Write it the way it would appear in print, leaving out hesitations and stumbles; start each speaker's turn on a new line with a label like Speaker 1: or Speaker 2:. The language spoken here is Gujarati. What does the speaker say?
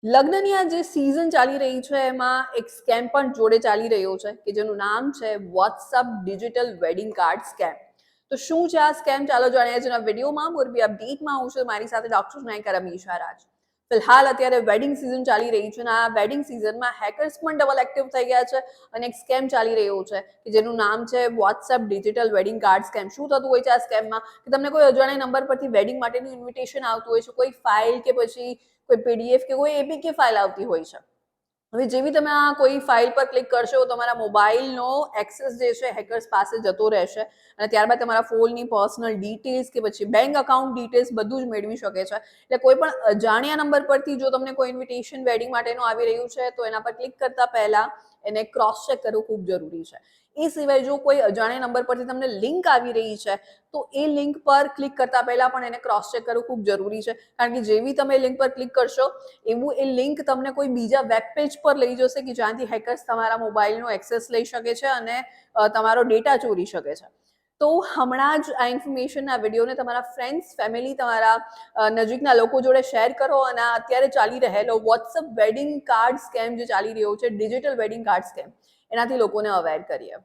Speaker 1: લગ્નની આ જે સિઝન ચાલી રહી છે એમાં એક સ્કેમ પણ જોડે ચાલી રહ્યો છે કે જેનું નામ છે WhatsApp digital wedding card scam. તો શું છે આ સ્કેમ? ચાલો જાણીએ આજના વિડીયોમાં. મોરબી અપડેટમાં હું છું મારી સાથે ડોક્ટર નાયકર અમીશા રાજ. ફિલહાલ અત્યારે વેડિંગ સિઝન ચાલી રહી છે અને આ વેડિંગ સિઝનમાં હેકર્સ પણ ડબલ એક્ટિવ થઈ ગયા છે અને એક સ્કેમ ચાલી રહ્યો છે કે જેનું નામ છે WhatsApp digital wedding card scam. શું થતું હોય છે આ સ્કેમમાં કે તમને કોઈ અજાણ્યા નંબર પરથી વેડિંગ માટેનું ઇન્વિટેશન આવતું હોય છે, કોઈ ફાઇલ કે પછી કોઈ પીડીએફ કે કોઈ એપીકે ફાઇલ આવતી હોય છે. હવે જેવી તમે આ કોઈ ફાઇલ પર ક્લિક કરશો તમારા મોબાઈલનો એક્સેસ જે છે હેકર્સ પાસે જતો રહેશે અને ત્યારબાદ તમારા ફોનની પર્સનલ ડિટેલ્સ કે પછી બેંક અકાઉન્ટ ડિટેલ્સ બધું જ મેળવી શકે છે. એટલે કોઈ પણ અજાણ્યા નંબર પરથી જો તમને કોઈ ઇન્વિટેશન વેડિંગ માટેનું આવી રહ્યું છે તો એના પર ક્લિક કરતા પહેલા એને ક્રોસ ચેક કરવું ખૂબ જરૂરી છે. એ સિવાય જો કોઈ અજાણ્યા નંબર પરથી તમને લિંક આવી રહી છે તો એ લિંક પર ક્લિક કરતા પહેલા પણ એને ક્રોસ ચેક કરવું ખૂબ જરૂરી છે, કારણ કે જેવી તમે લિંક પર ક્લિક કરશો એવું એ લિંક તમને કોઈ બીજા વેબ પેજ પર લઈ જશે કે જ્યાંથી હેકર્સ તમારા મોબાઈલનો એક્સેસ લઈ શકે છે અને તમારો ડેટા ચોરી શકે છે. તો હમણાં જ આ ઇન્ફોર્મેશન આ વિડીયોને તમારા ફ્રેન્ડ્સ, ફેમિલી, તમારા નજીકના લોકો જોડે શેર કરો અને અત્યારે ચાલી રહેલો વોટ્સઅપ વેડિંગ કાર્ડ સ્કેમ જે ચાલી રહ્યો છે, ડિજિટલ વેડિંગ કાર્ડ સ્કેમ, એનાથી લોકોને અવેર કરીએ.